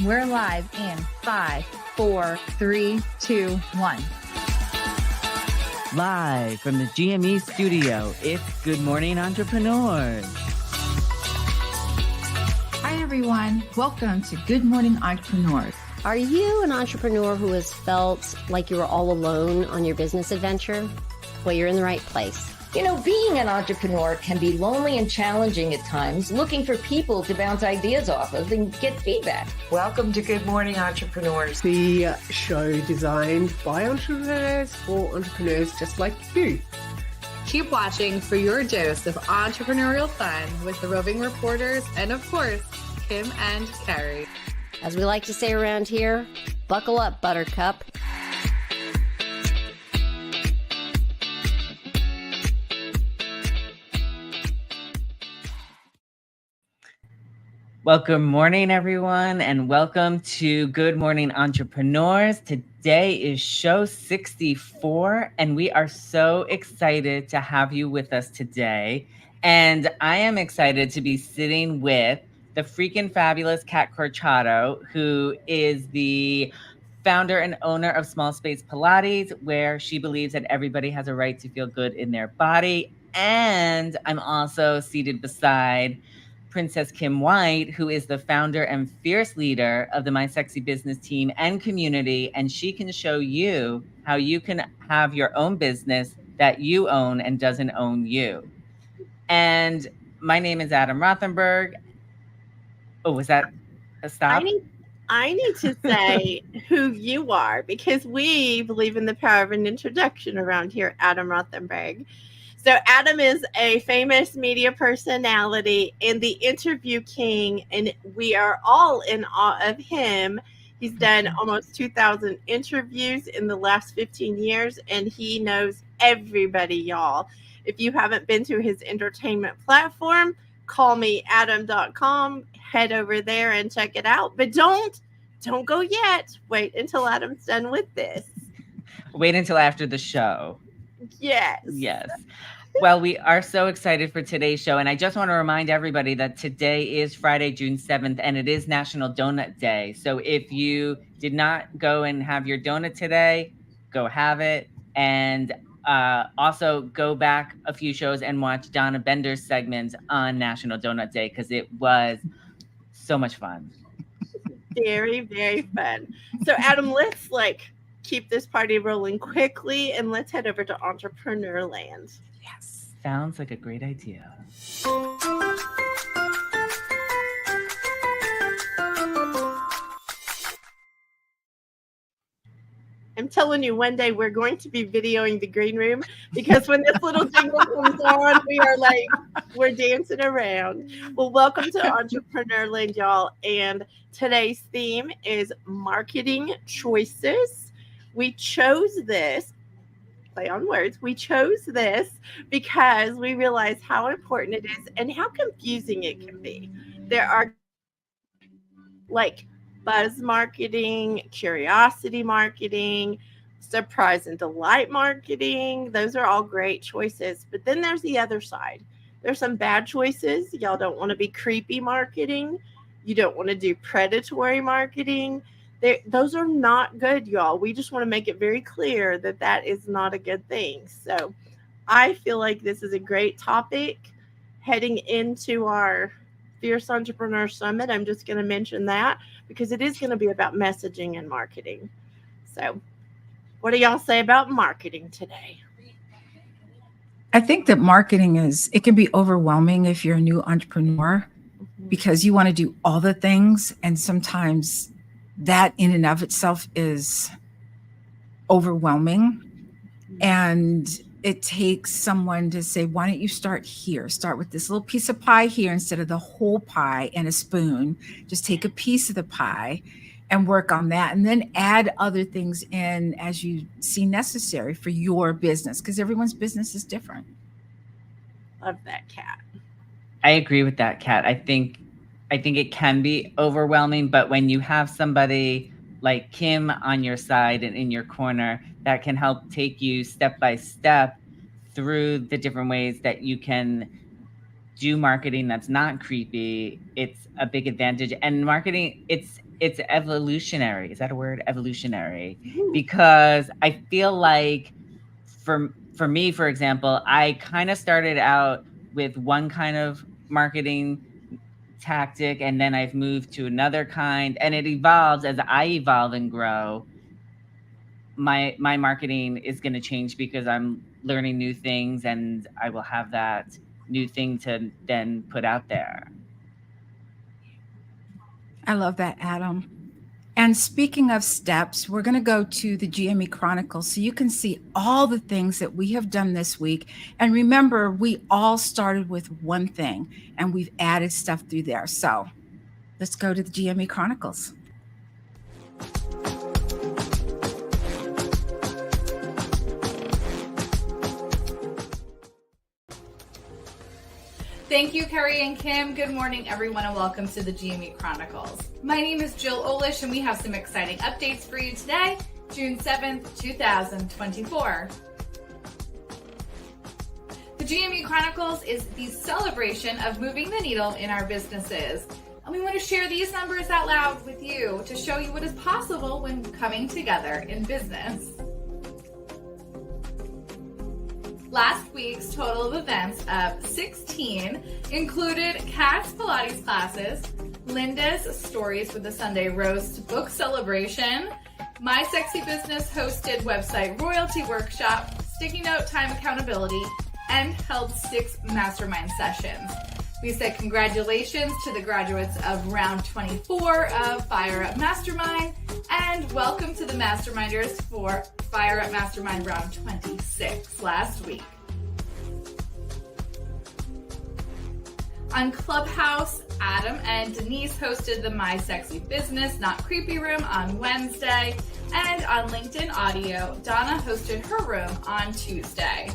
We're live in 5, 4, 3, 2, 1. Live from the GME studio, it's Good Morning Entrepreneurs. Hi, everyone. Welcome to Good Morning Entrepreneurs. Are you an entrepreneur who has felt like you were all alone on your business adventure? Well, you're in the right place. You know, being an entrepreneur can be lonely and challenging at times, looking for people to bounce ideas off of and get feedback. Welcome to Good Morning Entrepreneurs, the show designed by entrepreneurs for entrepreneurs just like you. Keep watching for your dose of entrepreneurial fun with the Roving Reporters and, of course, Kim and Carrie. As we like to say around here, buckle up, Buttercup. Well, good morning, everyone, and welcome to Good Morning Entrepreneurs. Today is show 64, and we are so excited to have you with us today. And I am excited to be sitting with the freaking fabulous Kat Corchado, who is the founder and owner of Small Space Pilates, where she believes that everybody has a right to feel good in their body. And I'm also seated beside Princess Kim White, who is the founder and fierce leader of the My Sexy Business team and community. And she can show you how you can have your own business that you own and doesn't own you. And my name is Adam Rothenberg. Oh, was that a stop? I need to say who you are, because we believe in the power of an introduction around here, Adam Rothenberg. So Adam is a famous media personality and the interview king, and we are all in awe of him. He's done almost 2,000 interviews in the last 15 years, and he knows everybody, y'all. If you haven't been to his entertainment platform, callmeadam.com, head over there and check it out. But don't go yet. Wait until Adam's done with this. Wait until after the show. Yes. Well, we are so excited for today's show. And I just want to remind everybody that today is Friday, June 7th, and it is National Donut Day. So if you did not go and have your donut today, go have it. And also go back a few shows and watch Donna Bender's segments on National Donut Day, because it was so much fun. Very, very fun. So Adam, let's keep this party rolling quickly, and let's head over to Entrepreneur Land. Yes, sounds like a great idea. I'm telling you, one day we're going to be videoing the green room, because when this little jingle comes on, we're dancing around. Well, welcome to Entrepreneur Land, y'all. And today's theme is marketing choices. We chose this, play on words, we chose this because we realize how important it is and how confusing it can be. There are buzz marketing, curiosity marketing, surprise and delight marketing. Those are all great choices. But then there's the other side. There's some bad choices. Y'all don't want to be creepy marketing. You don't want to do predatory marketing. Those are not good, y'all. We just want to make it very clear that that is not a good thing. So I feel like this is a great topic heading into our Fierce Entrepreneur Summit. I'm just going to mention that because it is going to be about messaging and marketing. So what do y'all say about marketing today? I think that marketing it can be overwhelming if you're a new entrepreneur, because you want to do all the things. And sometimes that in and of itself is overwhelming. And it takes someone to say, why don't you start here? Start with this little piece of pie here instead of the whole pie and a spoon. Just take a piece of the pie and work on that. And then add other things in as you see necessary for your business, because everyone's business is different. Love that, Kat. I agree with that, Kat. I think it can be overwhelming, but when you have somebody like Kim on your side and in your corner that can help take you step by step through the different ways that you can do marketing that's not creepy, it's a big advantage. And marketing, it's it's evolutionary. Is that a word? Evolutionary. Because I feel like for me, for example, I kind of started out with one kind of marketing tactic, and then I've moved to another kind, and it evolves as I evolve and grow. My marketing is going to change because I'm learning new things, and I will have that new thing to then put out there. I love that, Adam. And speaking of steps, we're going to go to the GME Chronicles so you can see all the things that we have done this week. And remember, we all started with one thing and we've added stuff through there. So let's go to the GME Chronicles. Thank you, Carrie and Kim. Good morning, everyone, and welcome to the GME Chronicles. My name is Jill Olish, and we have some exciting updates for you today, June 7th, 2024. The GME Chronicles is the celebration of moving the needle in our businesses. And we want to share these numbers out loud with you to show you what is possible when coming together in business. Last week's total of events of 16 included Kat's Pilates classes, Linda's Stories for the Sunday Roast book celebration, My Sexy Business hosted website royalty workshop, sticky note time accountability, and held 6 mastermind sessions. We say congratulations to the graduates of round 24 of Fire Up Mastermind, and welcome to the Masterminders for Fire Up Mastermind round 26 last week. On Clubhouse, Adam and Denise hosted the My Sexy Business Not Creepy Room on Wednesday, and on LinkedIn Audio, Donna hosted her room on Tuesday.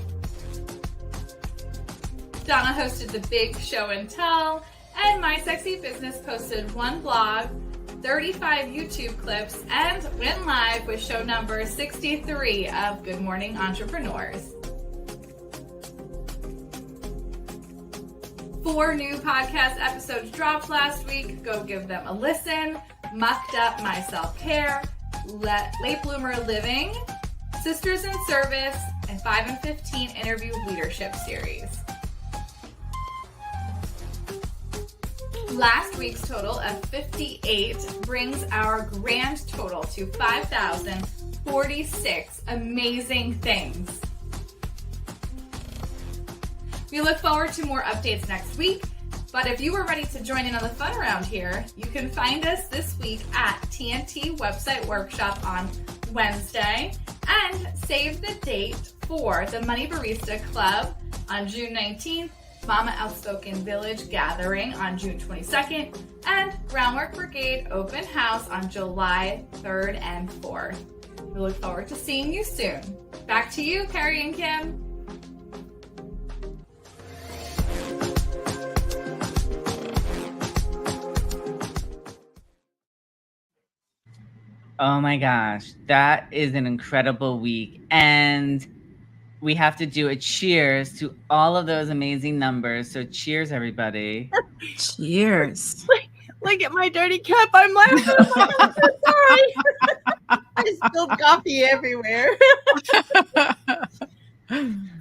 Donna hosted the Big Show and Tell, and My Sexy Business posted 1 blog, 35 YouTube clips, and went live with show number 63 of Good Morning Entrepreneurs. 4 new podcast episodes dropped last week. Go give them a listen. Mucked Up My Self-Care, Late Bloomer Living, Sisters in Service, and 5 and 15 Interview Leadership Series. Last week's total of 58 brings our grand total to 5,046 amazing things. We look forward to more updates next week, but if you are ready to join in on the fun around here, you can find us this week at TNT Website Workshop on Wednesday, and save the date for the Money Barista Club on June 19th, Mama Outspoken Village Gathering on June 22nd, and Groundwork Brigade Open House on July 3rd and 4th. We look forward to seeing you soon. Back to you, Carrie and Kim. Oh my gosh, that is an incredible week. And we have to do a cheers to all of those amazing numbers. So cheers, everybody. Cheers. Look at my dirty cup. I'm laughing. I'm so sorry. I spilled coffee everywhere.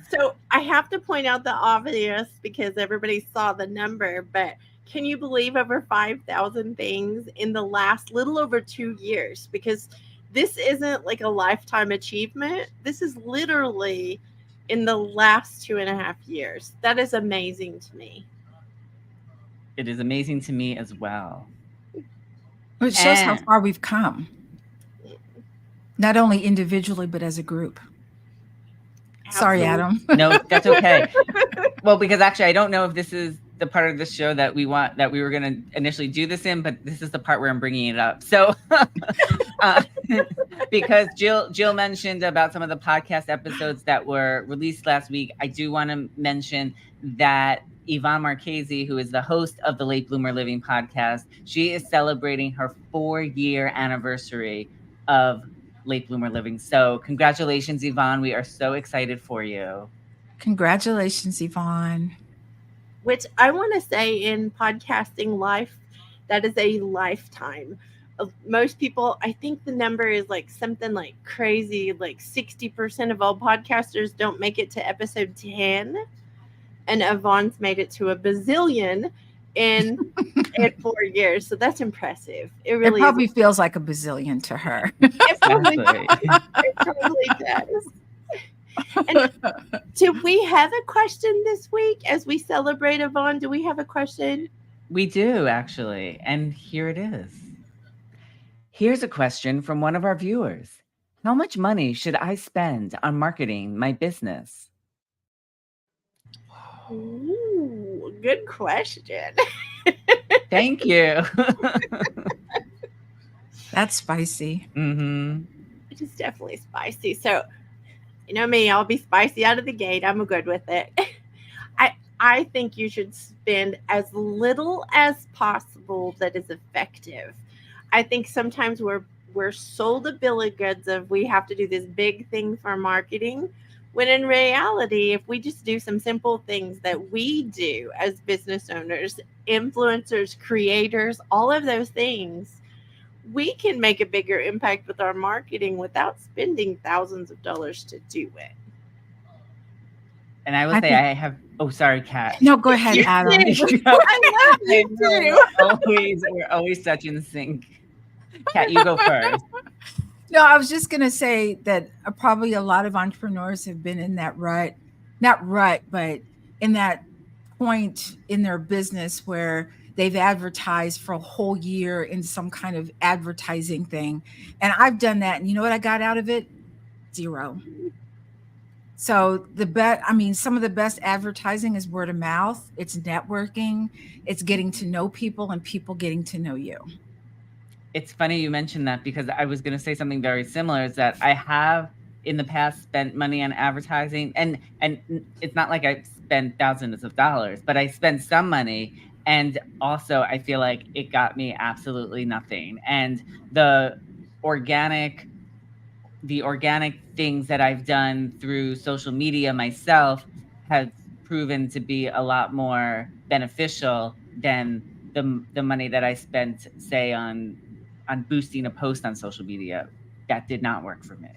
So I have to point out the obvious because everybody saw the number, but can you believe over 5,000 things in the last little over 2 years? Because this isn't like a lifetime achievement. This is literally in the last 2.5 years. That is amazing to me. It is amazing to me as well. It shows how far we've come, not only individually, but as a group. Sorry, Adam. No, that's okay. Well, because actually, I don't know if this is the part of the show that we were going to initially do this in, but this is the part where I'm bringing it up. So, because Jill mentioned about some of the podcast episodes that were released last week, I do want to mention that Yvonne Marchese, who is the host of the Late Bloomer Living podcast, she is celebrating her 4-year anniversary of Late Bloomer Living. So congratulations, Yvonne. We are so excited for you. Congratulations, Yvonne. Which I want to say in podcasting life, that is a lifetime. most people, I think the number is like something like crazy, like 60% of all podcasters don't make it to episode 10. And Yvonne's made it to a bazillion in 4 years. So that's impressive. It really probably feels like a bazillion to her. It totally does. And do we have a question this week as we celebrate Yvonne? Do we have a question? We do, actually. And here it is. Here's a question from one of our viewers. How much money should I spend on marketing my business? Ooh, good question. Thank you. That's spicy. Mm-hmm. It is definitely spicy. So, you know me, I'll be spicy out of the gate. I'm good with it. I think you should spend as little as possible that is effective. I think sometimes we're sold a bill of goods of we have to do this big thing for marketing, when in reality, if we just do some simple things that we do as business owners, influencers, creators, all of those things, we can make a bigger impact with our marketing without spending thousands of dollars to do it. And I will say I have, oh, sorry, Kat. No, go ahead, Adam. I love you too. We're always such in sync. Kat, you go first. No, I was just going to say that probably a lot of entrepreneurs have been in that rut, not rut, but in that point in their business where they've advertised for a whole year in some kind of advertising thing. And I've done that. And you know what I got out of it? Zero. So some of the best advertising is word of mouth. It's networking. It's getting to know people and people getting to know you. It's funny you mentioned that because I was going to say something very similar, is that I have in the past spent money on advertising, and it's not like I spend thousands of dollars, but I spend some money. And also I feel like it got me absolutely nothing. And the organic things that I've done through social media myself have proven to be a lot more beneficial than the money that I spent, say, on boosting a post on social media. That did not work for me.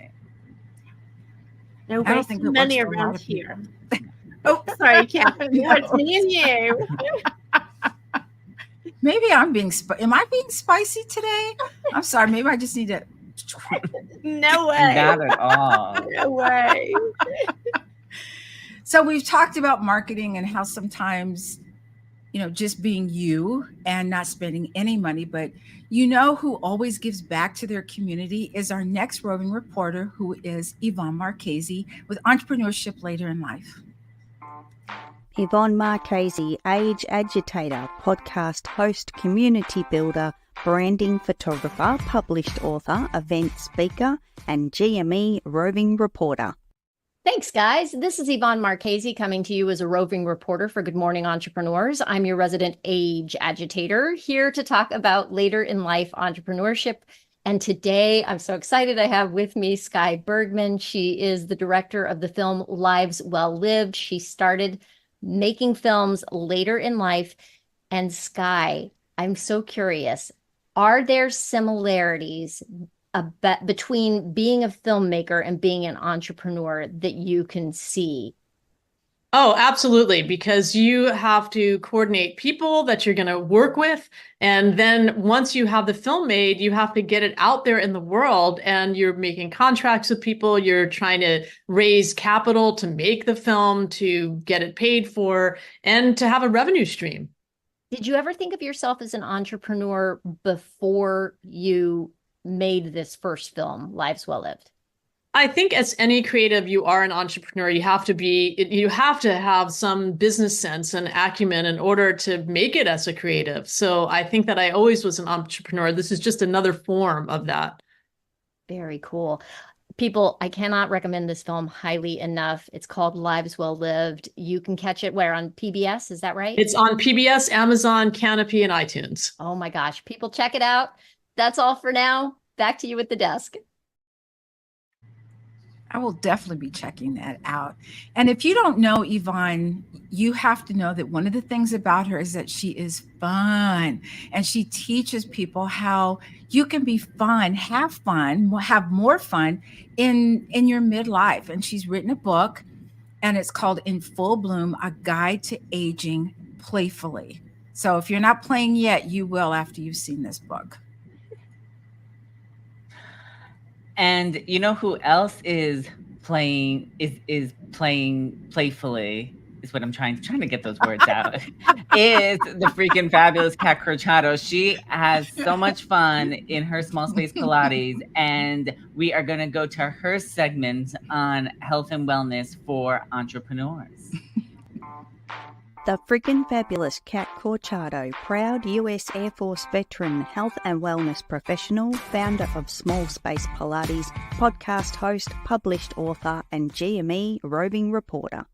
No wasting money around here. Oh, sorry, Kat. It's me and you. Maybe am I being spicy today? I'm sorry. Maybe I just need to. No way. Not at all. No way. So we've talked about marketing and how sometimes, just being you and not spending any money, but who always gives back to their community is our next roving reporter, who is Yvonne Marchese with Entrepreneurship Later in Life. Yvonne Marchese, age agitator, podcast host, community builder, branding photographer, published author, event speaker, and GME roving reporter. Thanks, guys. This is Yvonne Marchese coming to you as a roving reporter for Good Morning Entrepreneurs. I'm your resident age agitator, here to talk about later in life entrepreneurship. And today, I'm so excited I have with me Skye Bergman. She is the director of the film Lives Well Lived. She started making films later in life. And Skye, I'm so curious, are there similarities between being a filmmaker and being an entrepreneur that you can see? Oh, absolutely. Because you have to coordinate people that you're going to work with. And then once you have the film made, you have to get it out there in the world, and you're making contracts with people. You're trying to raise capital to make the film, to get it paid for, and to have a revenue stream. Did you ever think of yourself as an entrepreneur before you made this first film, Lives Well Lived? I think as any creative, you are an entrepreneur. You have to have some business sense and acumen in order to make it as a creative. So I think that I always was an entrepreneur. This is just another form of that. Very cool. People, I cannot recommend this film highly enough. It's called Lives Well Lived. You can catch it where? On PBS, is that right? It's on PBS, Amazon, Canopy, and iTunes. Oh my gosh. People, check it out. That's all for now. Back to you at the desk. I will definitely be checking that out. And if you don't know Yvonne, you have to know that one of the things about her is that she is fun, and she teaches people how you can be fun, have more fun in your midlife. And she's written a book, and it's called In Full Bloom, A Guide to Aging Playfully. So if you're not playing yet, you will after you've seen this book. And you know who else is playing playfully, is what I'm trying to get those words out, is the freaking fabulous Kat Crociato. She has so much fun in her Small Space Pilates, and we are going to go to her segment on health and wellness for entrepreneurs. The freaking fabulous Kat Crociato, proud US Air Force veteran, health and wellness professional, founder of Small Space Pilates, podcast host, published author, and GME roving reporter.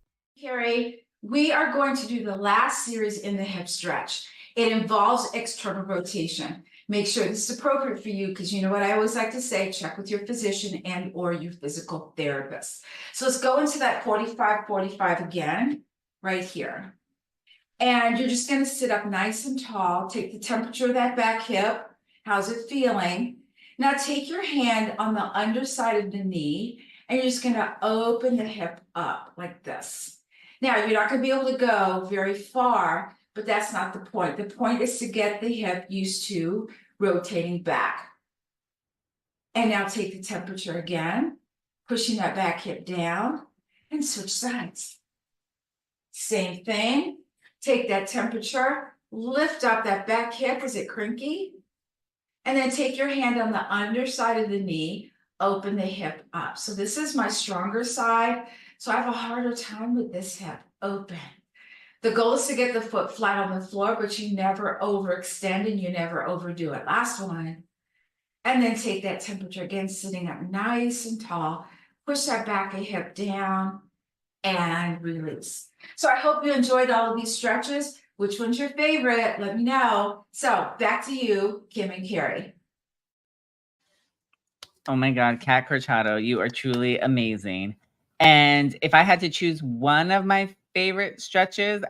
Carrie, we are going to do the last series in the hip stretch. It involves external rotation. Make sure this is appropriate for you, because you know what I always like to say, check with your physician and or your physical therapist. So let's go into that 45-45 again, right here. And you're just going to sit up nice and tall. Take the temperature of that back hip. How's it feeling? Now take your hand on the underside of the knee, and you're just going to open the hip up like this. Now, you're not going to be able to go very far, but that's not the point. The point is to get the hip used to rotating back. And now take the temperature again, pushing that back hip down, and switch sides. Same thing. Take that temperature, lift up that back hip. Is it cranky? And then take your hand on the underside of the knee, open the hip up. So this is my stronger side. So I have a harder time with this hip open. The goal is to get the foot flat on the floor, but you never overextend and you never overdo it. Last one. And then take that temperature again, sitting up nice and tall. Push that back hip down and release. So I hope you enjoyed all of these stretches. Which one's your favorite? Let me know. So back to you, Kim and Carrie. Oh my God, Kat Crociato, you are truly amazing. And if I had to choose one of my favorite stretches,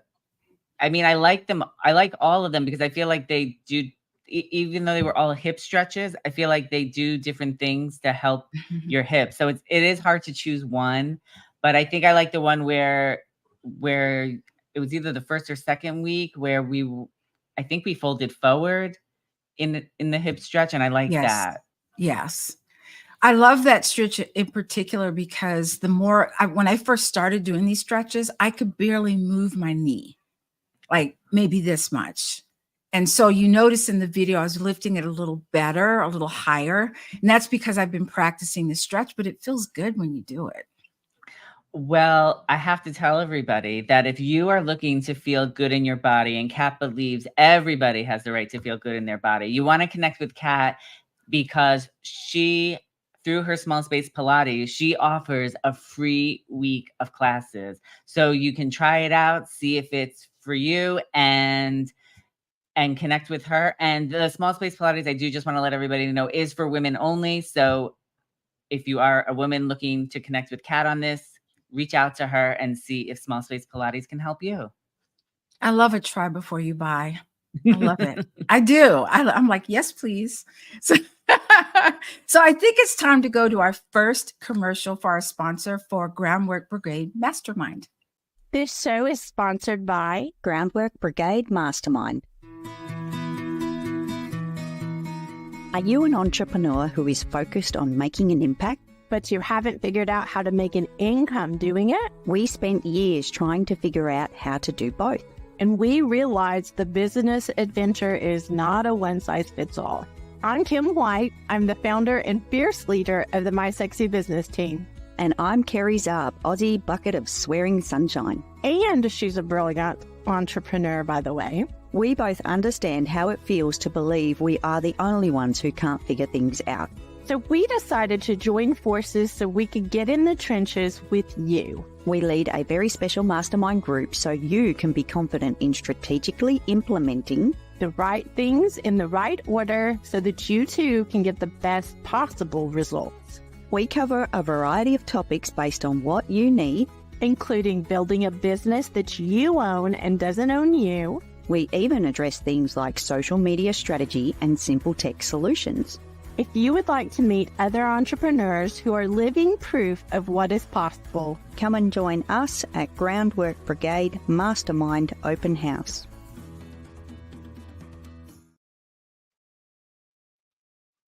I mean, I like them. I like all of them because I feel like they do, even though they were all hip stretches, I feel like they do different things to help your hips. So it is hard to choose one, but I think I like the one where it was either the first or second week where I think we folded forward in the hip stretch, and I like that. Yes. I love that stretch in particular because when I first started doing these stretches, I could barely move my knee, like maybe this much. And so you notice in the video, I was lifting it a little better, a little higher. And that's because I've been practicing the stretch, but it feels good when you do it. Well, I have to tell everybody that if you are looking to feel good in your body, and Kat believes everybody has the right to feel good in their body, you want to connect with Kat because she, through her Small Space Pilates, she offers a free week of classes. So you can try it out, see if it's for you, and connect with her. And the Small Space Pilates, I do just want to let everybody know, is for women only. So if you are a woman looking to connect with Kat on this, reach out to her and see if Small Space Pilates can help you. I love a try before you buy. I love it. I do. I'm like, yes, please. So I think it's time to go to our first commercial for our sponsor for Groundwork Brigade Mastermind. This show is sponsored by Groundwork Brigade Mastermind. Are you an entrepreneur who is focused on making an impact, but you haven't figured out how to make an income doing it? We spent years trying to figure out how to do both. And we realized the business adventure is not a one-size-fits-all. I'm Kim White. I'm the founder and fierce leader of the My Sexy Business team. And I'm Kerry Zarb, Aussie bucket of swearing sunshine. And she's a brilliant entrepreneur, by the way. We both understand how it feels to believe we are the only ones who can't figure things out. So we decided to join forces so we could get in the trenches with you. We lead a very special mastermind group so you can be confident in strategically implementing the right things in the right order so that you too can get the best possible results. We cover a variety of topics based on what you need, including building a business that you own and doesn't own you. We even address themes like social media strategy and simple tech solutions. If you would like to meet other entrepreneurs who are living proof of what is possible, come and join us at Groundwork Brigade Mastermind Open House.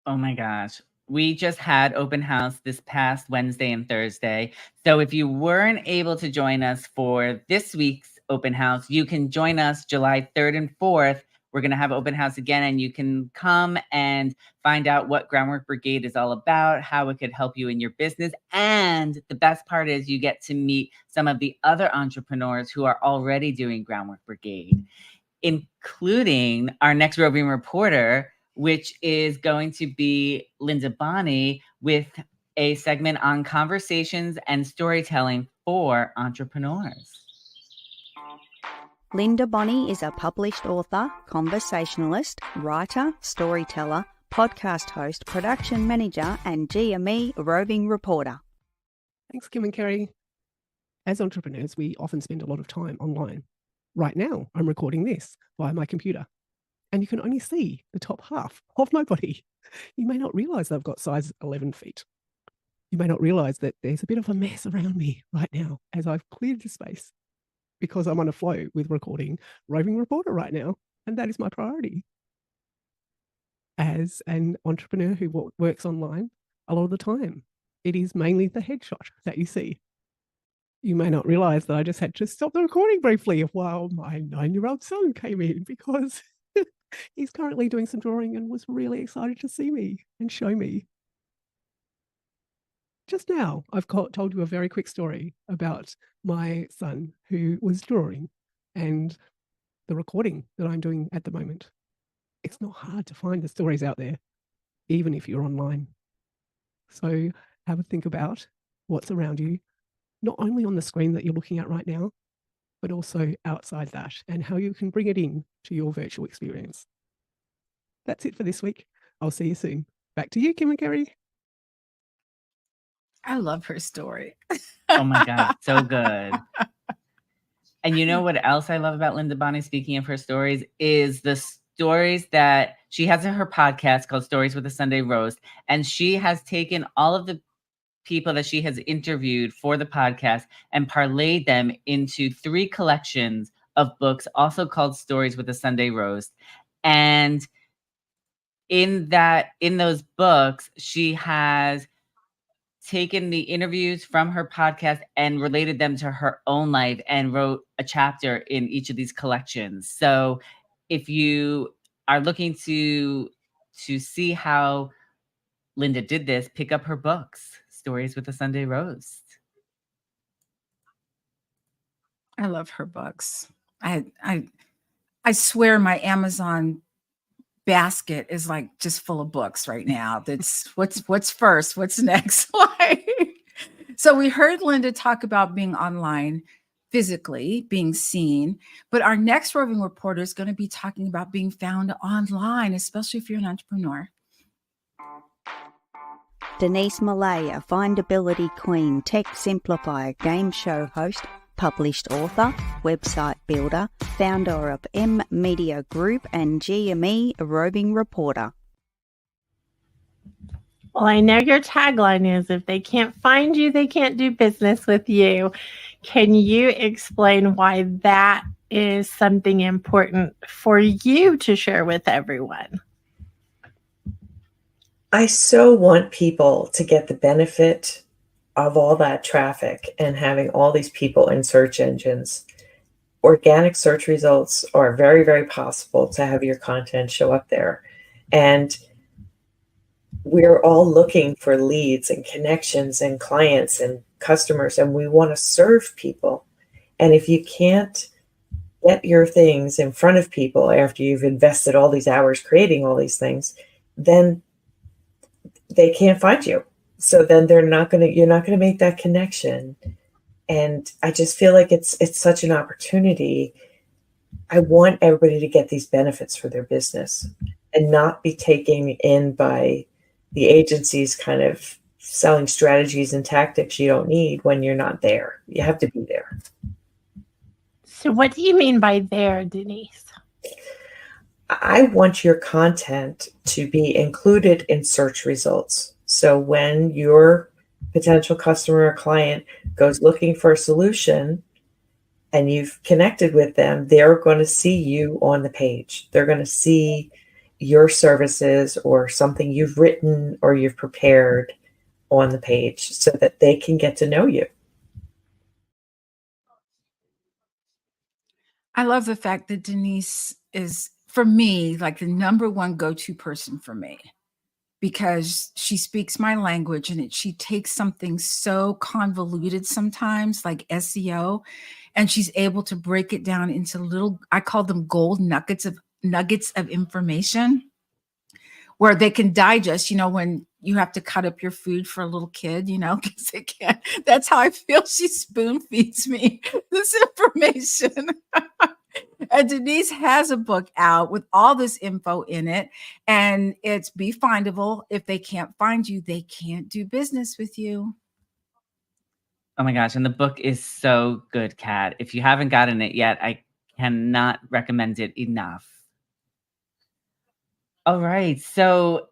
Oh my gosh. We just had open house this past Wednesday and Thursday. So if you weren't able to join us for this week's open house, you can join us July 3rd and 4th. We're going to have open house again, and you can come and find out what Groundwork Brigade is all about, how it could help you in your business. And the best part is you get to meet some of the other entrepreneurs who are already doing Groundwork Brigade, including our next roving reporter, which is going to be Linda Bonney with a segment on conversations and storytelling for entrepreneurs. Linda Bonney is a published author, conversationalist, writer, storyteller, podcast host, production manager, and GME roving reporter. Thanks, Kim and Kerry. As entrepreneurs, we often spend a lot of time online. Right now, I'm recording this via my computer, and you can only see the top half of my body. You may not realize that I've got size 11 feet. You may not realize that there's a bit of a mess around me right now as I've cleared the space, because I'm on a flow with recording Roving Reporter right now, and that is my priority. As an entrepreneur who works online, a lot of the time, it is mainly the headshot that you see. You may not realize that I just had to stop the recording briefly while my 9-year-old son came in, because he's currently doing some drawing and was really excited to see me and show me. Just now, I've told you a very quick story about my son who was drawing and the recording that I'm doing at the moment. It's not hard to find the stories out there, even if you're online. So have a think about what's around you, not only on the screen that you're looking at right now, but also outside that, and how you can bring it in to your virtual experience. That's it for this week. I'll see you soon. Back to you, Kim and Kerry. I love her story. Oh my God, so good. And you know what else I love about Linda Bonney, speaking of her stories, is the stories that she has in her podcast called Stories with a Sunday Roast. And she has taken all of the people that she has interviewed for the podcast and parlayed them into 3 collections of books, also called Stories with a Sunday Roast. And in those books, she has taken the interviews from her podcast and related them to her own life and wrote a chapter in each of these collections. So if you are looking to see how Linda did this, pick up her books, Stories with a Sunday Roast. I love her books. I swear my Amazon basket is like just full of books right now. That's what's first, what's next. So we heard Linda talk about being online, physically being seen, but our next roving reporter is going to be talking about being found online, especially if you're an entrepreneur. Denise Millay, a findability queen, tech simplifier, game show host, published author, website builder, founder of M Media Group and GME roving reporter. Well, I know your tagline is, if they can't find you, they can't do business with you. Can you explain why that is something important for you to share with everyone? I so want people to get the benefit of all that traffic and having all these people in search engines. Organic search results are very, very possible to have your content show up there. And we're all looking for leads and connections and clients and customers, and we want to serve people. And if you can't get your things in front of people after you've invested all these hours creating all these things, then they can't find you. So then you're not going to make that connection. And I just feel like it's such an opportunity. I want everybody to get these benefits for their business and not be taken in by the agency's kind of selling strategies and tactics you don't need when you're not there. You have to be there. So what do you mean by there, Denise? I want your content to be included in search results. So when your potential customer or client goes looking for a solution and you've connected with them, they're going to see you on the page. They're going to see your services or something you've written or you've prepared on the page so that they can get to know you. I love the fact that Denise is, for me, like the number one go-to person for me, because she speaks my language, and she takes something so convoluted sometimes, like SEO, and she's able to break it down into little, I call them gold nuggets of information where they can digest, when you have to cut up your food for a little kid, because they can't. That's how I feel. She spoon feeds me this information. And Denise has a book out with all this info in it, and it's be findable. If they can't find you, they can't do business with you. Oh my gosh. And the book is so good, Kat. If you haven't gotten it yet, I cannot recommend it enough. All right. So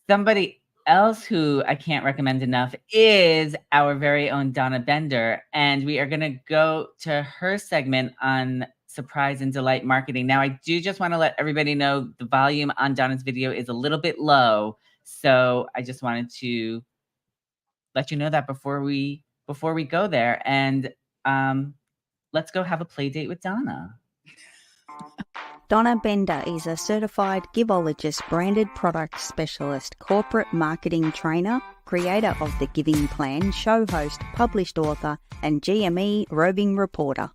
somebody else who I can't recommend enough is our very own Donna Bender. And we are going to go to her segment on surprise and delight marketing. Now, I do just want to let everybody know the volume on Donna's video is a little bit low. So I just wanted to let you know that before we go there. And let's go have a play date with Donna. Donna Bender is a certified Givologist branded product specialist, corporate marketing trainer, creator of the Giving Plan, show host, published author, and GME roving reporter.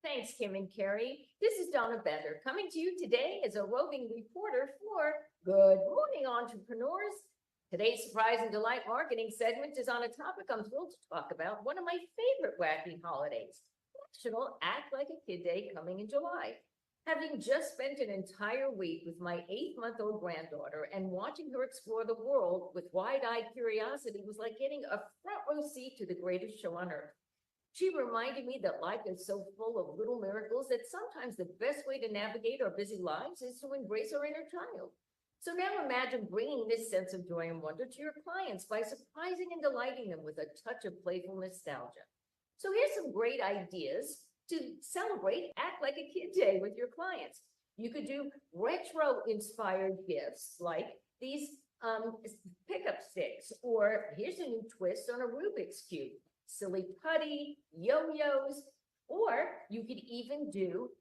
Thanks, Kim and Carrie. This is Donna Bender coming to you today as a roving reporter for Good Morning Entrepreneurs. Today's surprise and delight marketing segment is on a topic I'm thrilled to talk about, one of my favorite wacky holidays, National Act Like a Kid Day, coming in July. Having just spent an entire week with my 8-month-old granddaughter and watching her explore the world with wide-eyed curiosity was like getting a front row seat to the greatest show on earth. She reminded me that life is so full of little miracles that sometimes the best way to navigate our busy lives is to embrace our inner child. So now imagine bringing this sense of joy and wonder to your clients by surprising and delighting them with a touch of playful nostalgia. So here's some great ideas to celebrate Act Like a Kid Day with your clients. You could do retro-inspired gifts like these pickup sticks, or here's a new twist on a Rubik's Cube, silly putty, yo-yos, or you could even do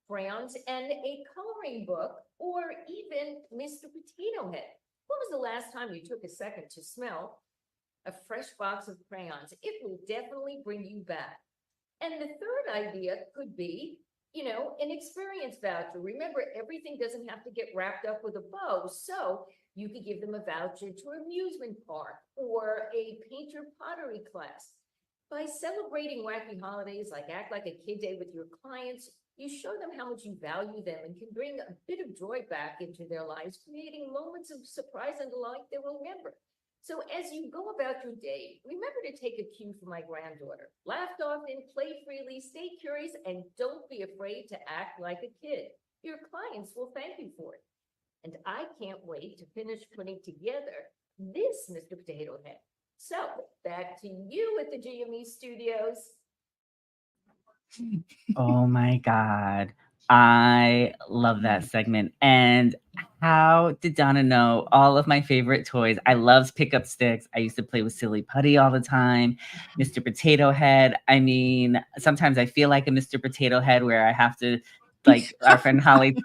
crayons and a coloring book, or even Mr. Potato Head. When was the last time you took a second to smell a fresh box of crayons? It will definitely bring you back. And the third idea could be, an experience voucher. Remember, everything doesn't have to get wrapped up with a bow. So you could give them a voucher to an amusement park or a paint your pottery class. By celebrating wacky holidays like Act Like a Kid Day with your clients, you show them how much you value them and can bring a bit of joy back into their lives, creating moments of surprise and delight they will remember. So as you go about your day, remember to take a cue from my granddaughter. Laugh often, play freely, stay curious, and don't be afraid to act like a kid. Your clients will thank you for it. And I can't wait to finish putting together this Mr. Potato Head. So back to you at the GME studios. Oh my God. I love that segment. And how did Donna know all of my favorite toys? I love pickup sticks. I used to play with silly putty all the time. Mr. Potato Head. I mean, sometimes I feel like a Mr. Potato Head where I have to, like our friend Holly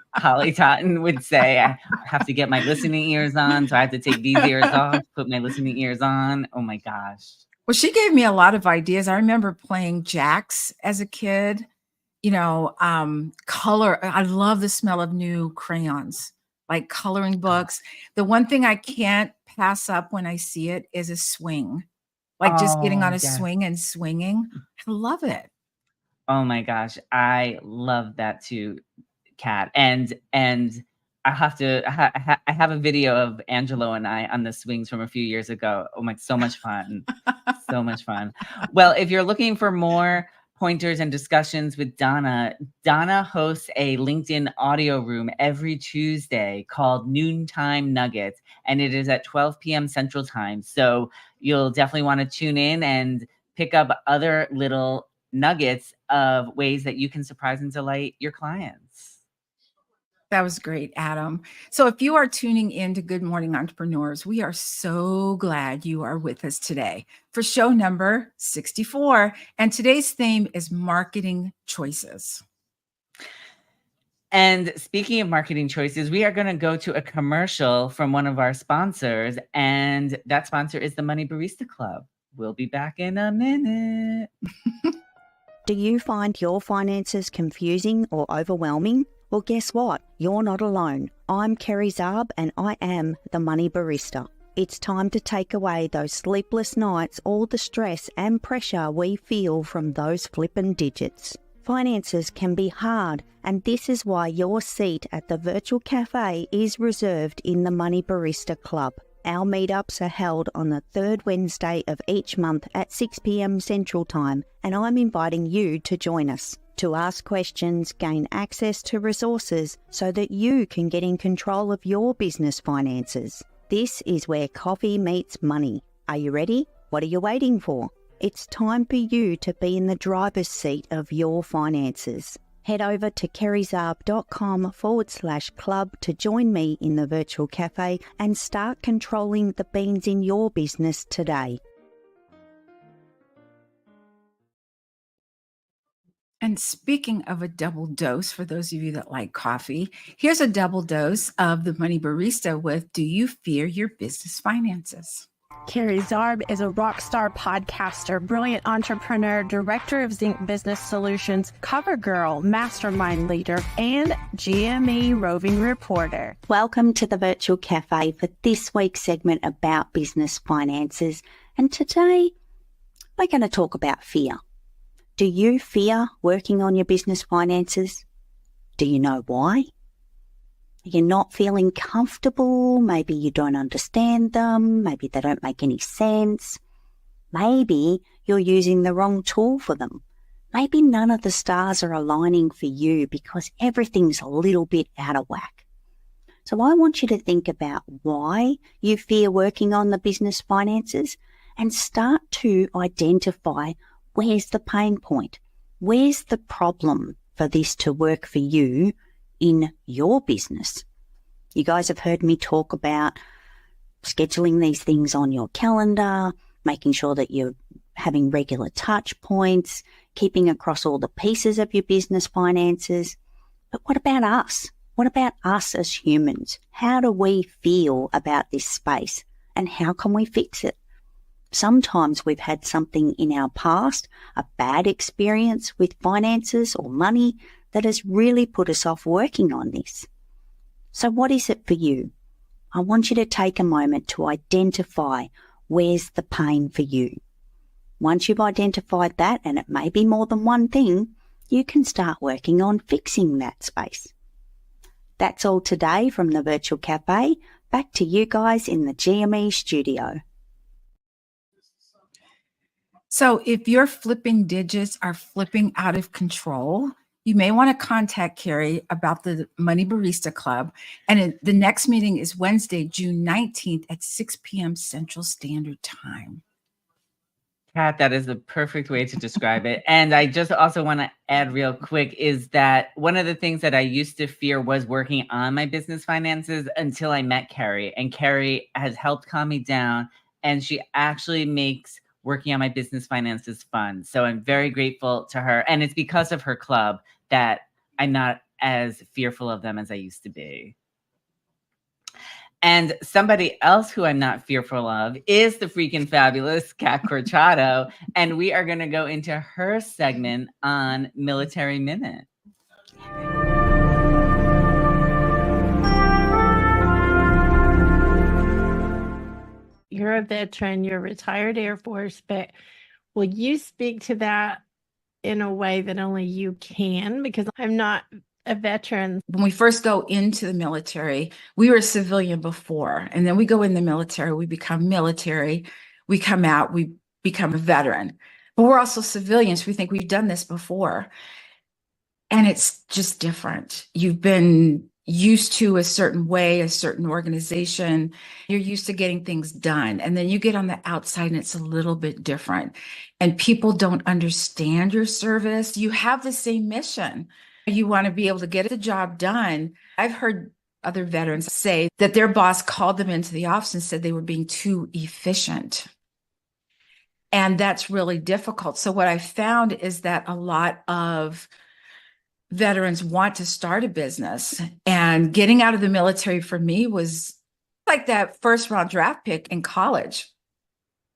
Totten would say, I have to get my listening ears on. So I have to take these ears off, put my listening ears on. Oh my gosh. Well, she gave me a lot of ideas. I remember playing jacks as a kid. Color. I love the smell of new crayons, like coloring books. The one thing I can't pass up when I see it is a swing, like just getting on a swing and swinging. I love it. Oh my gosh. I love that too, Kat. And I have to, I have a video of Angelo and I on the swings from a few years ago. Oh my, so much fun. So much fun. Well, if you're looking for more pointers and discussions with Donna hosts a LinkedIn audio room every Tuesday called Noontime Nuggets, and it is at 12 p.m. Central Time. So you'll definitely want to tune in and pick up other little nuggets of ways that you can surprise and delight your clients. That was great, Adam. So if you are tuning in to Good Morning Entrepreneurs, we are so glad you are with us today for show number 64. And today's theme is marketing choices. And speaking of marketing choices, we are going to go to a commercial from one of our sponsors, and that sponsor is the Money Barista Club. We'll be back in a minute. Do you find your finances confusing or overwhelming? Well, guess what? You're not alone. I'm Kerry Zarb and I am the Money Barista. It's time to take away those sleepless nights, all the stress and pressure we feel from those flippin' digits. Finances can be hard, and this is why your seat at the virtual cafe is reserved in the Money Barista Club. Our meetups are held on the third Wednesday of each month at 6 p.m. Central Time, and I'm inviting you to join us to ask questions, gain access to resources so that you can get in control of your business finances. This is where coffee meets money. Are you ready? What are you waiting for? It's time for you to be in the driver's seat of your finances. Head over to kerryzarb.com/club to join me in the virtual cafe and start controlling the beans in your business today. And speaking of a double dose, for those of you that like coffee, here's a double dose of the Money Barista with Do You Fear Your Business Finances? Kerry Zarb is a rock star podcaster, brilliant entrepreneur, director of Zinc Business Solutions, cover girl, mastermind leader, and GME roving reporter. Welcome to the Virtual Cafe for this week's segment about business finances. And today, we're going to talk about fear. Do you fear working on your business finances? Do you know why? Are you not feeling comfortable? Maybe you don't understand them. Maybe they don't make any sense. Maybe you're using the wrong tool for them. Maybe none of the stars are aligning for you because everything's a little bit out of whack. So I want you to think about why you fear working on the business finances and start to identify where's the pain point? Where's the problem for this to work for you in your business? You guys have heard me talk about scheduling these things on your calendar, making sure that you're having regular touch points, keeping across all the pieces of your business finances. But what about us? What about us as humans? How do we feel about this space and how can we fix it? Sometimes we've had something in our past, a bad experience with finances or money that has really put us off working on this. So what is it for you? I want you to take a moment to identify where's the pain for you. Once you've identified that, and it may be more than one thing, you can start working on fixing that space. That's all today from the Virtual Cafe. Back to you guys in the GME studio. So if your flipping digits are flipping out of control, you may want to contact Kerry about the Money Barista Club. And the next meeting is Wednesday, June 19th at 6 p.m. Central Standard Time. Kat, that is the perfect way to describe it. And I just also want to add real quick is that one of the things that I used to fear was working on my business finances until I met Kerry. And Kerry has helped calm me down. And she actually makes working on my business finances fun. So I'm very grateful to her. And it's because of her club that I'm not as fearful of them as I used to be. And somebody else who I'm not fearful of is the freaking fabulous Kat Corchado. And we are going to go into her segment on Military Minute. You're a veteran, you're a retired Air Force, but will you speak to that in a way that only you can? Because I'm not a veteran? When we first go into the military, we were a civilian before, and then we go in the military, we become military, we come out, we become a veteran. But we're also civilians. We think we've done this before. And it's just different. You've been used to a certain way, a certain organization. You're used to getting things done. And then you get on the outside and it's a little bit different. And people don't understand your service. You have the same mission. You want to be able to get the job done. I've heard other veterans say that their boss called them into the office and said they were being too efficient. And that's really difficult. So what I found is that a lot of veterans want to start a business, and getting out of the military for me was like that first round draft pick in college.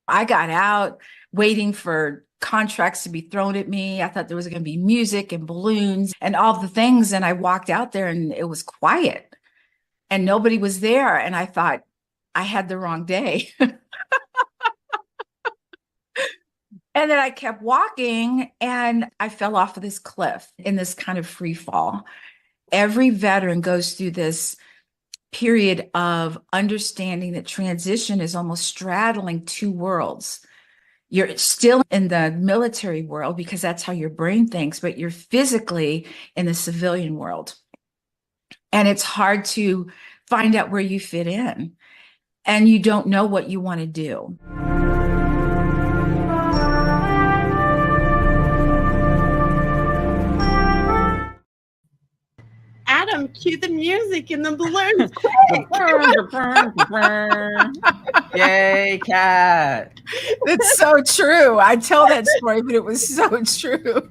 I got out waiting for contracts to be thrown at me. I thought there was going to be music and balloons and all the things. And I walked out there and it was quiet and nobody was there. And I thought I had the wrong day. And then I kept walking and I fell off of this cliff in this kind of free fall. Every veteran goes through this period of understanding that transition is almost straddling two worlds. You're still in the military world because that's how your brain thinks, but you're physically in the civilian world. And it's hard to find out where you fit in, and you don't know what you want to do. Adam, cue the music and the balloons. Yay, Kat. It's so true. I tell that story, but it was so true.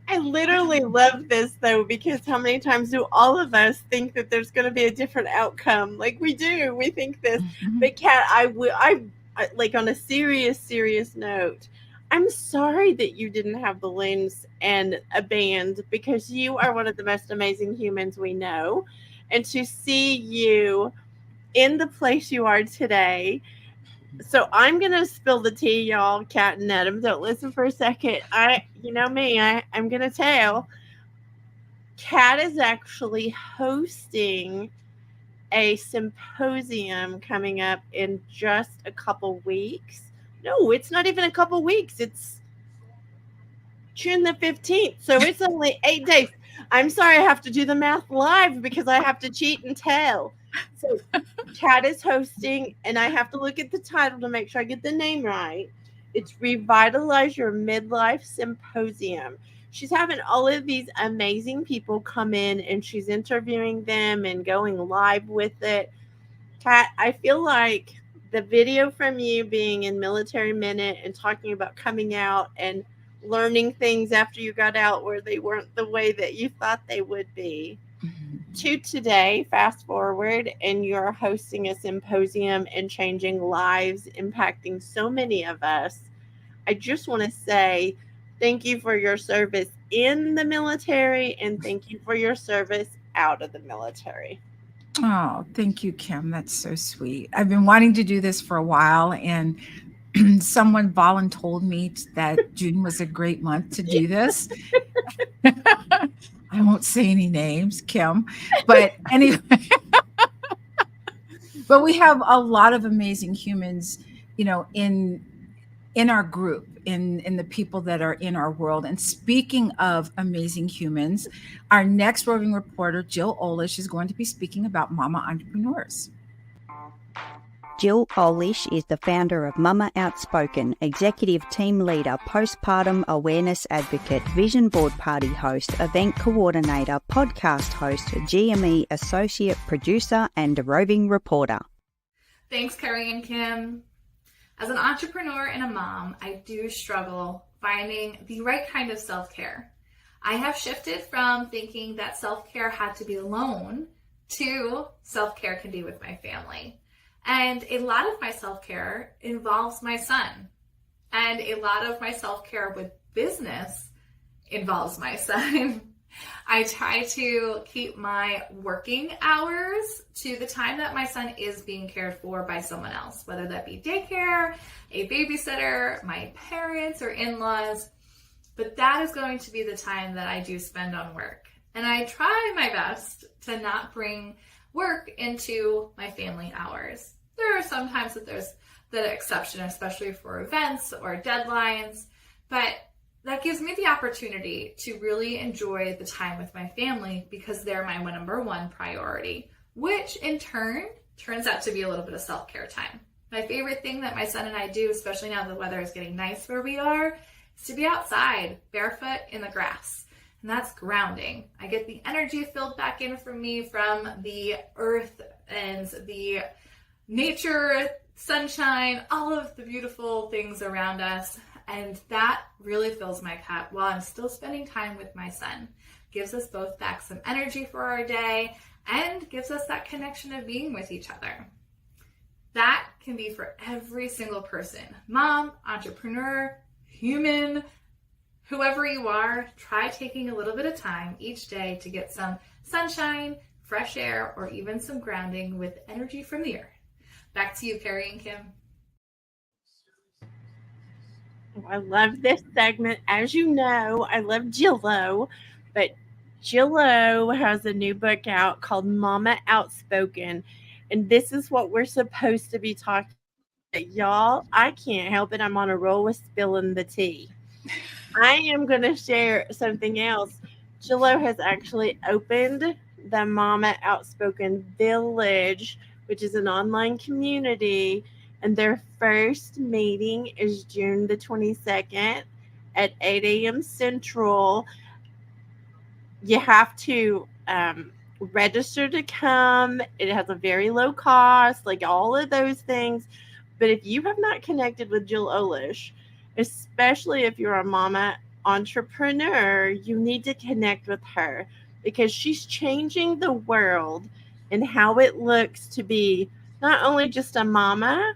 I literally love this though, because how many times do all of us think that there's going to be a different outcome? Like we do, we think this. But Kat, I like on a serious note, I'm sorry that you didn't have balloons and a band, because you are one of the most amazing humans we know. And to see you in the place you are today. So I'm going to spill the tea, y'all. Kat and Adam, don't listen for a second. You know me, I'm going to tell. Kat is actually hosting a symposium coming up in just a couple weeks. No, it's not even a couple weeks. It's June the 15th. So it's only 8 days. I'm sorry, I have to do the math live because I have to cheat and tell. So Kat is hosting, and I have to look at the title to make sure I get the name right. It's Revitalize Your Midlife Symposium. She's having all of these amazing people come in, and she's interviewing them and going live with it. Kat, I feel like the video from you being in Military Minute and talking about coming out and learning things after you got out where they weren't the way that you thought they would be, to today, fast forward, and you're hosting a symposium and changing lives, impacting so many of us. I just want to say thank you for your service in the military, and thank you for your service out of the military. Oh, thank you, Kim. That's so sweet. I've been wanting to do this for a while, and someone volunteered me that June was a great month to do this. I won't say any names, Kim, but anyway. But we have a lot of amazing humans, you know, in our group, in the people that are in our world. And speaking of amazing humans, our next roving reporter, Jill Olish, is going to be speaking about Mama Entrepreneurs. Jill Olish is the founder of Mama Outspoken, executive team leader, postpartum awareness advocate, vision board party host, event coordinator, podcast host, GME associate producer, and a roving reporter. Thanks, Carrie and Kim. As an entrepreneur and a mom, I do struggle finding the right kind of self-care. I have shifted from thinking that self-care had to be alone to self-care can be with my family. And a lot of my self-care involves my son. And a lot of my self-care with business involves my son. I try to keep my working hours to the time that my son is being cared for by someone else, whether that be daycare, a babysitter, my parents or in-laws. but that is going to be the time that I do spend on work. And I try my best to not bring work into my family hours. There are some times that there's the exception, especially for events or deadlines, but that gives me the opportunity to really enjoy the time with my family because they're my number one priority, which in turn turns out to be a little bit of self-care time. My favorite thing that my son and I do, especially now the weather is getting nice where we are, is to be outside barefoot in the grass. And that's grounding. I get the energy filled back in from me from the earth and the nature, sunshine, all of the beautiful things around us. And that really fills my cup while I'm still spending time with my son. Gives us both back some energy for our day and gives us that connection of being with each other. That can be for every single person. Mom, entrepreneur, human, whoever you are, try taking a little bit of time each day to get some sunshine, fresh air, or even some grounding with energy from the earth. Back to you, Carrie and Kim. I love this segment. As you know, I love Jillo, but Jillo has a new book out called Mama Outspoken. And this is what we're supposed to be talking about. Y'all, I can't help it. I'm on a roll with spilling the tea. I am going to share something else. Jillo has actually opened the Mama Outspoken Village, which is an online community. And their first meeting is June the 22nd at 8 a.m. Central. You have to register to come. It has a very low cost, like all of those things. But if you have not connected with Jill Olish, especially if you're a mama entrepreneur, you need to connect with her because she's changing the world and how it looks to be not only just a mama,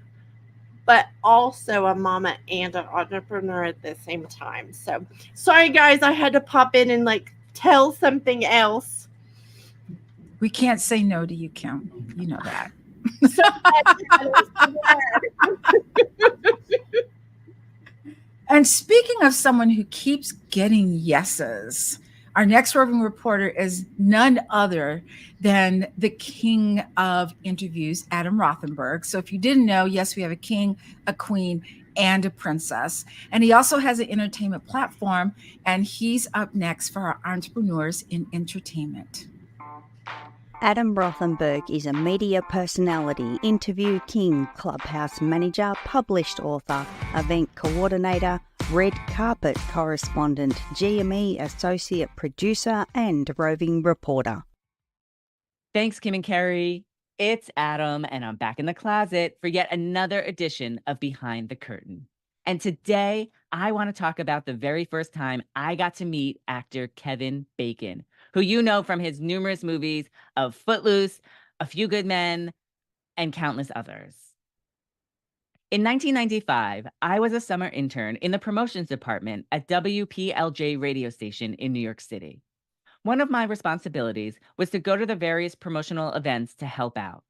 but also a mama and an entrepreneur at the same time. So sorry guys, I had to pop in and like tell something else. We can't say no to you, Kim. You know that. And speaking of someone who keeps getting yeses, our next roving reporter is none other than the king of interviews, Adam Rothenberg. So if you didn't know, yes, we have a king, a queen, and a princess. And he also has an entertainment platform, and he's up next for our entrepreneurs in entertainment. Adam Rothenberg is a media personality, interview king, clubhouse manager, published author, event coordinator, red carpet correspondent, GME associate producer, and roving reporter. Thanks, Kim and Carrie. It's Adam, and I'm back in the closet for yet another edition of Behind the Curtain. And today, I want to talk about the very first time I got to meet actor Kevin Bacon, who you know from his numerous movies of Footloose, A Few Good Men, and countless others. In 1995, I was a summer intern in the promotions department at WPLJ radio station in New York City. One of my responsibilities was to go to the various promotional events to help out.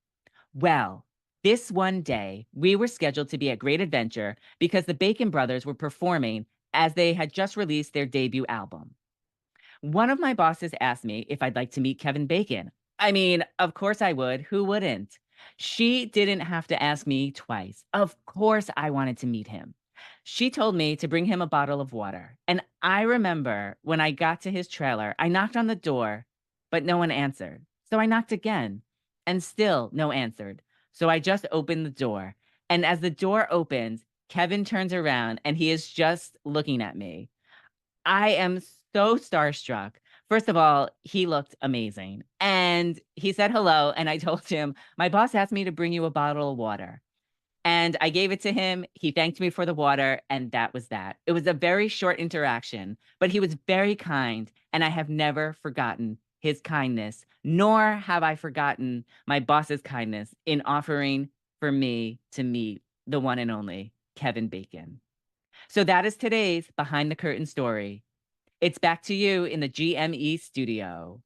Well, this one day, we were scheduled to be at Great Adventure because the Bacon brothers were performing as they had just released their debut album. One of my bosses asked me if I'd like to meet Kevin Bacon. I mean, of course I would. Who wouldn't? She didn't have to ask me twice. Of course I wanted to meet him. She told me to bring him a bottle of water. And I remember when I got to his trailer, I knocked on the door, but no one answered. So I knocked again, and still no answered. So I just opened the door. And as the door opens, Kevin turns around and he is just looking at me. I am so starstruck. First of all, he looked amazing. And he said hello. And I told him, my boss asked me to bring you a bottle of water. And I gave it to him. He thanked me for the water. And that was that. It was a very short interaction, but he was very kind. And I have never forgotten his kindness, nor have I forgotten my boss's kindness in offering for me to meet the one and only Kevin Bacon. So that is today's Behind the Curtain story. It's back to you in the GME studio.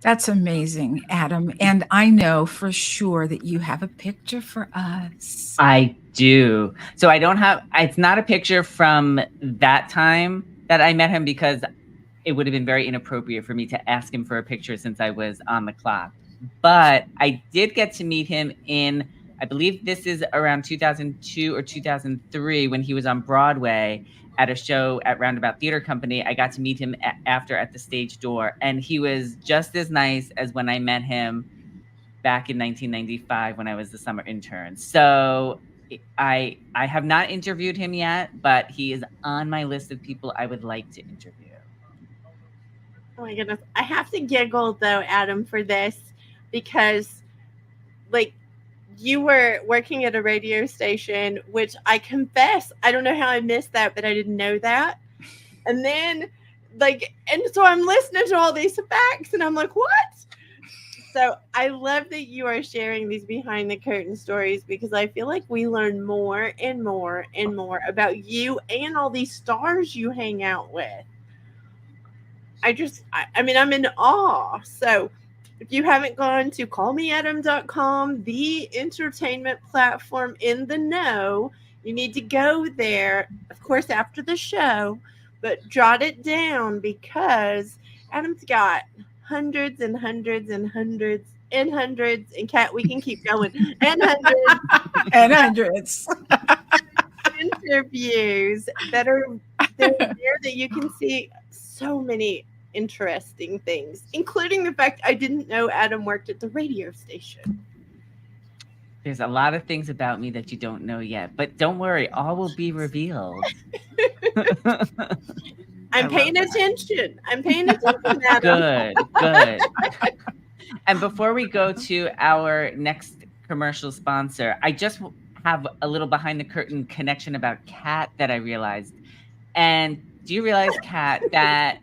That's amazing, Adam. And I know for sure that you have a picture for us. I do. So I don't have, it's not a picture from that time that I met him, because it would have been very inappropriate for me to ask him for a picture since I was on the clock. But I did get to meet him in, I believe this is around 2002 or 2003, when he was on Broadway at a show at Roundabout Theater Company. I got to meet him after at the stage door, and he was just as nice as when I met him back in 1995 when I was the summer intern. So I have not interviewed him yet, but he is on my list of people I would like to interview. Oh my goodness. I have to giggle though, Adam, for this, because like you were working at a radio station, which I confess, I don't know how I missed that, but I didn't know that. And then and so I'm listening to all these facts and I'm like, what? So I love that you are sharing these behind the curtain stories, because I feel like we learn more and more and more about you and all these stars you hang out with. I mean, I'm in awe. So if you haven't gone to callmeadam.com, the entertainment platform in the know, you need to go there, of course, after the show, but jot it down, because Adam's got hundreds and hundreds and hundreds and hundreds, and Kat, we can keep going, and hundreds and hundreds interviews that are there that you can see so many interesting things, including the fact I didn't know Adam worked at the radio station. There's a lot of things about me that you don't know yet, but don't worry, all will be revealed. I'm paying attention. I'm paying attention, Adam. Good. And before we go to our next commercial sponsor, I just have a little behind the curtain connection about Kat that I realized. And do you realize, Kat, that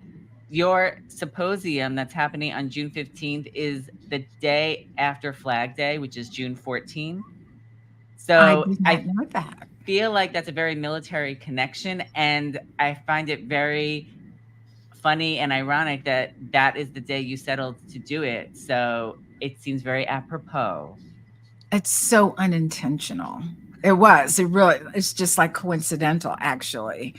your symposium that's happening on June 15th is the day after Flag Day, which is June 14th? So I did not know that. Feel like that's a very military connection, and I find it very funny and ironic that that is the day you settled to do it. So it seems very apropos. It's so unintentional. It's just like coincidental, actually.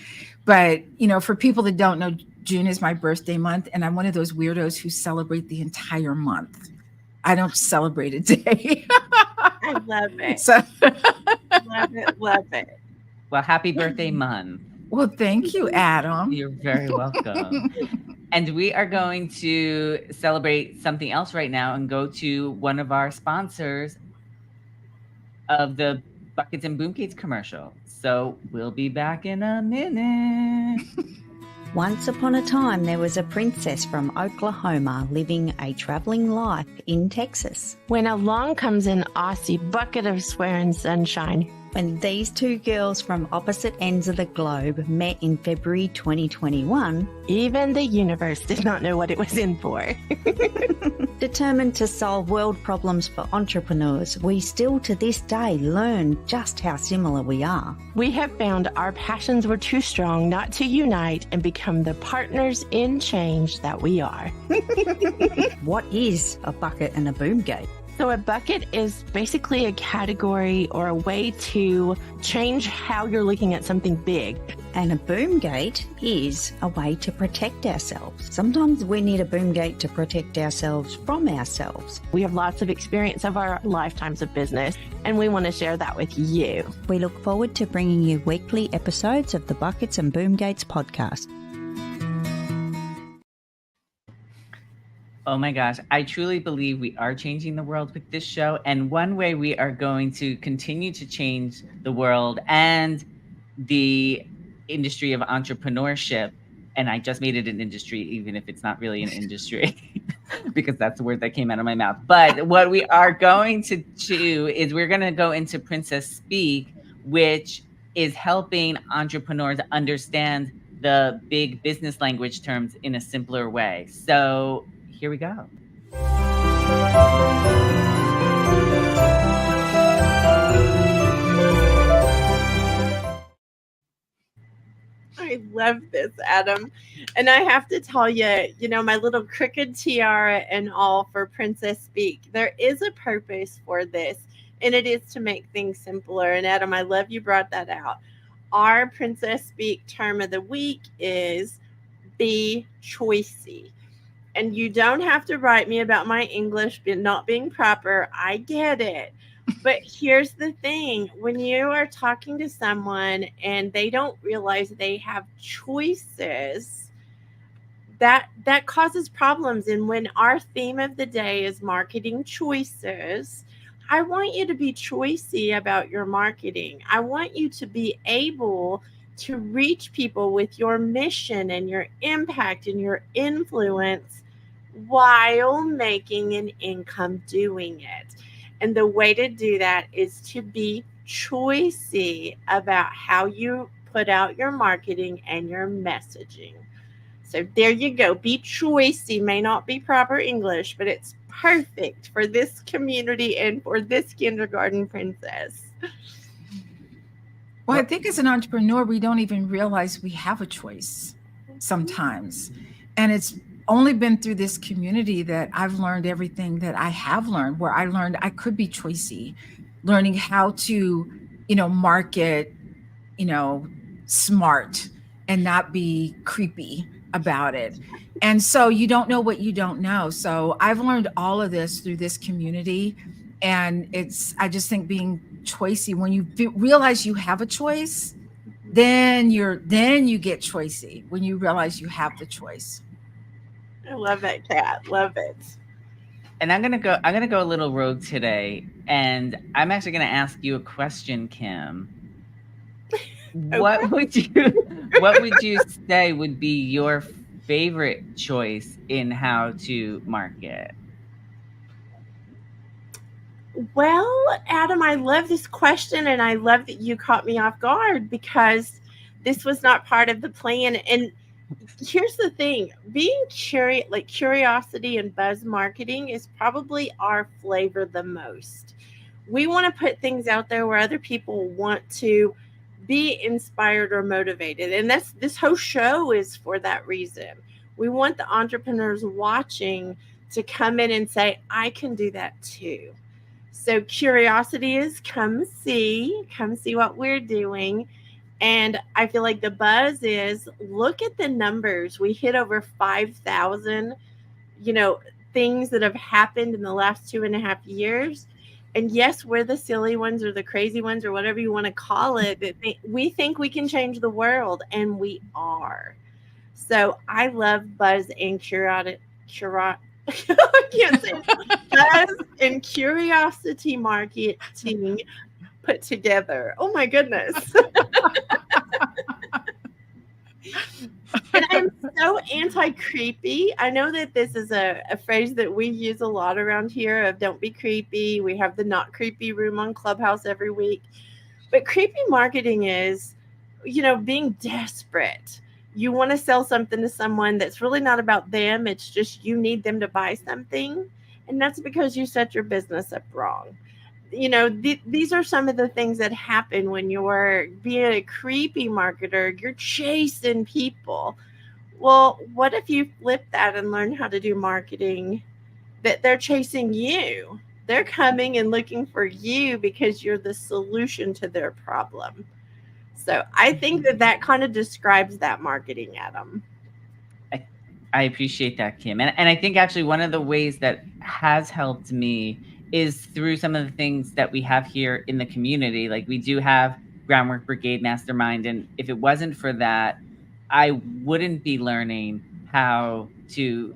But, for people that don't know, June is my birthday month, and I'm one of those weirdos who celebrate the entire month. I don't celebrate a day. I love it. So, love it. Well, happy birthday month. Well, thank you, Adam. You're very welcome. And we are going to celebrate something else right now and go to one of our sponsors of the Buckets and Boomgates commercial. So we'll be back in a minute. Once upon a time, there was a princess from Oklahoma living a traveling life in Texas. When along comes an Aussie bucket of swearing sunshine. When these two girls from opposite ends of the globe met in February 2021, even the universe did not know what it was in for. Determined to solve world problems for entrepreneurs, we still to this day learn just how similar we are. We have found our passions were too strong not to unite and become the partners in change that we are. What is a bucket and a boomgate? So a bucket is basically a category or a way to change how you're looking at something big. And a boomgate is a way to protect ourselves. Sometimes we need a boomgate to protect ourselves from ourselves. We have lots of experience of our lifetimes of business, and we want to share that with you. We look forward to bringing you weekly episodes of the Buckets and Boomgates podcast. Oh my gosh, I truly believe we are changing the world with this show. And one way we are going to continue to change the world and the industry of entrepreneurship, and I just made it an industry, even if it's not really an industry, because that's the word that came out of my mouth. But what we are going to do is we're going to go into Princess Speak, which is helping entrepreneurs understand the big business language terms in a simpler way. So here we go. I love this, Adam. And I have to tell you, my little crooked tiara and all for Princess Speak, there is a purpose for this, and it is to make things simpler. And Adam, I love you brought that out. Our Princess Speak term of the week is be choicey. And you don't have to write me about my English not being proper. I get it. But here's the thing. When you are talking to someone and they don't realize they have choices, that causes problems. And when our theme of the day is marketing choices, I want you to be choicey about your marketing. I want you to be able to reach people with your mission and your impact and your influence while making an income doing it. And the way to do that is to be choicey about how you put out your marketing and your messaging. So there you go. Be choicey may not be proper English, but it's perfect for this community and for this kindergarten princess. Well, I think as an entrepreneur, we don't even realize we have a choice sometimes. And it's only been through this community that I've learned everything that I have learned, where I learned I could be choicey, learning how to, market, smart and not be creepy about it. And so you don't know what you don't know. So I've learned all of this through this community. And I just think being choicey, when you realize you have a choice, then you get choicey when you realize you have the choice. I love it, Kat. Love it. And I'm gonna go a little rogue today, and I'm actually gonna ask you a question, Kim. Okay. What would you say would be your favorite choice in how to market? Well, Adam, I love this question, and I love that you caught me off guard because this was not part of the plan. And here's the thing: being curiosity and buzz marketing is probably our flavor the most. We want to put things out there where other people want to be inspired or motivated, and this whole show is for that reason. We want the entrepreneurs watching to come in and say, I can do that too. So curiosity is come see what we're doing. And I feel like the buzz is look at the numbers. We hit over 5,000, things that have happened in the last 2.5 years. And yes, we're the silly ones or the crazy ones or whatever you want to call it. But we think we can change the world, and we are. So I love buzz and curiosity. I can't say buzz and curiosity marketing put together. Oh my goodness. And I'm so anti-creepy. I know that this is a phrase that we use a lot around here of don't be creepy. We have the not creepy room on Clubhouse every week. But creepy marketing is, being desperate. You want to sell something to someone that's really not about them. It's just you need them to buy something. And that's because you set your business up wrong. These are some of the things that happen when you're being a creepy marketer. You're chasing people. Well, what if you flip that and learn how to do marketing that they're chasing you? They're coming and looking for you because you're the solution to their problem. So I think that kind of describes that marketing, Adam. I appreciate that, Kim. And I think actually one of the ways that has helped me is through some of the things that we have here in the community. Like we do have Groundwork Brigade Mastermind. And if it wasn't for that, I wouldn't be learning how to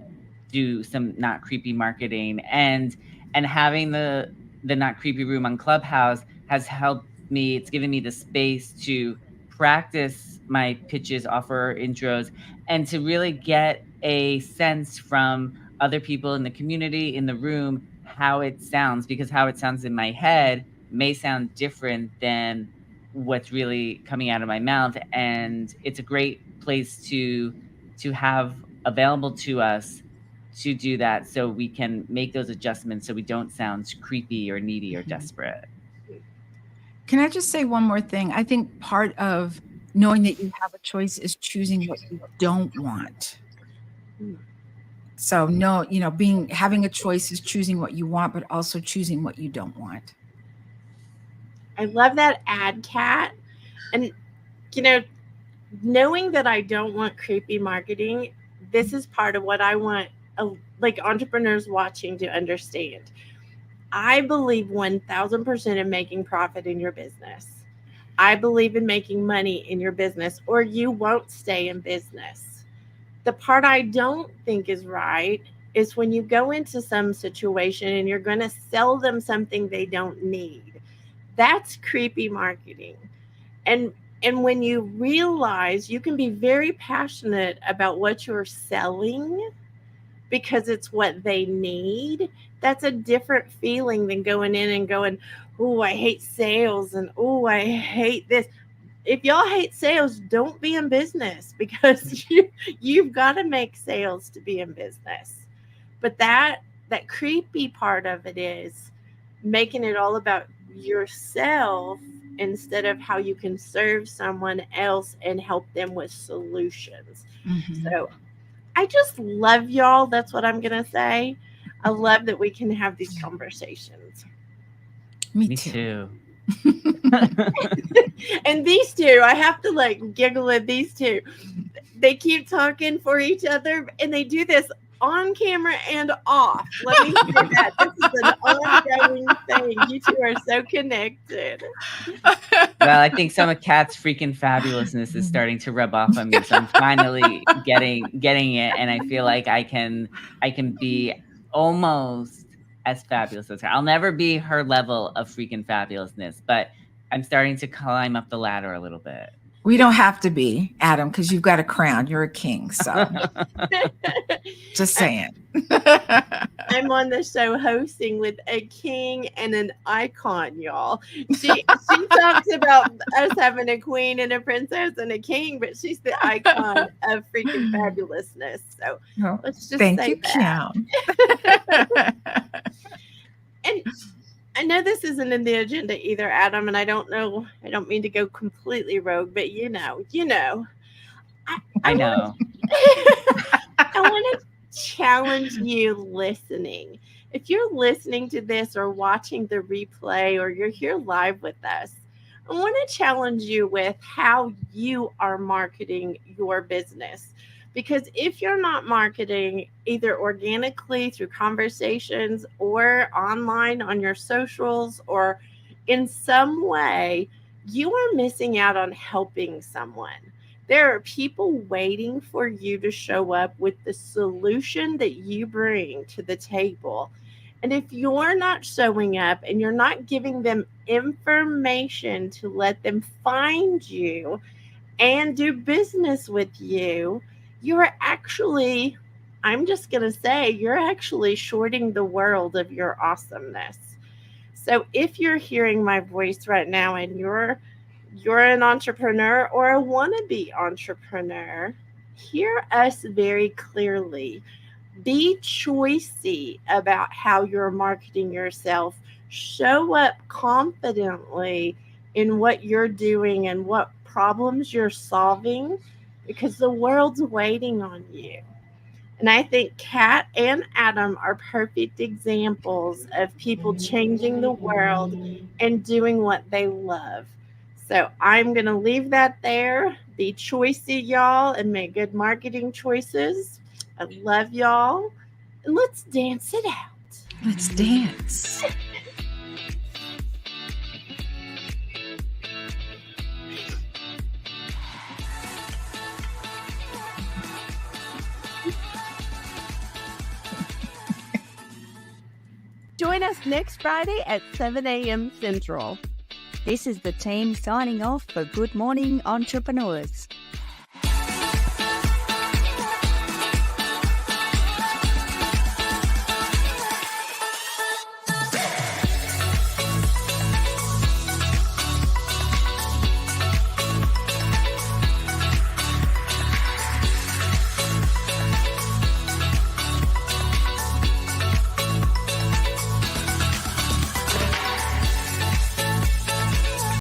do some not creepy marketing. And having the not creepy room on Clubhouse has helped me. It's given me the space to practice my pitches, offer intros, and to really get a sense from other people in the community, in the room, how it sounds, because how it sounds in my head may sound different than what's really coming out of my mouth. And it's a great place to have available to us to do that, so we can make those adjustments so we don't sound creepy or needy or desperate. Can I just say one more thing? I think part of Knowing that you have a choice is choosing what you don't want. So no, having a choice is choosing what you want, but also choosing what you don't want. I love that ad, Kat. And, knowing that I don't want creepy marketing, this is part of what I want like entrepreneurs watching to understand. I believe 1000% in making profit in your business. I believe in making money in your business, or you won't stay in business. The part I don't think is right is when you go into some situation and you're going to sell them something they don't need. That's creepy marketing. And when you realize you can be very passionate about what you're selling because it's what they need, that's a different feeling than going in and going, oh, I hate sales, and oh, I hate this. If y'all hate sales, don't be in business, because you've got to make sales to be in business. But that creepy part of it is making it all about yourself instead of how you can serve someone else and help them with solutions. So I just love y'all. That's what I'm going to say. I love that we can have these conversations. Me too. And these two, I have to giggle at these two. They keep talking for each other, and they do this on camera and off. Let me say that. This is an ongoing thing. You two are so connected. Well, I think some of Kat's freaking fabulousness is starting to rub off on me. So I'm finally getting it, and I feel like I can be almost as fabulous as her. I'll never be her level of freaking fabulousness, but I'm starting to climb up the ladder a little bit. We don't have to be, Adam, because you've got a crown. You're a king. So just saying. I'm on the show hosting with a king and an icon, y'all. She talks about us having a queen and a princess and a king, but she's the icon of freaking fabulousness. So let's just thank say you, that. Kim. And I know this isn't in the agenda either, Adam, and I don't mean to go completely rogue, but you know. I know. I want to challenge you listening. If you're listening to this or watching the replay, or you're here live with us, I want to challenge you with how you are marketing your business. Because if you're not marketing either organically through conversations or online on your socials or in some way, you are missing out on helping someone. There are people waiting for you to show up with the solution that you bring to the table. And if you're not showing up and you're not giving them information to let them find you and do business with you, you're actually, I'm just going to say, you're actually shorting the world of your awesomeness. So if you're hearing my voice right now and you're an entrepreneur or a wannabe entrepreneur, hear us very clearly. Be choicey about how you're marketing yourself. Show up confidently in what you're doing and what problems you're solving, because the world's waiting on you. And I think Kat and Adam are perfect examples of people changing the world and doing what they love. So I'm going to leave that there. Be choicey, y'all, and make good marketing choices. I love y'all. And let's dance it out. Let's dance. Join us next Friday at 7 a.m. Central. This is the team signing off for Good Morning Entrepreneurs.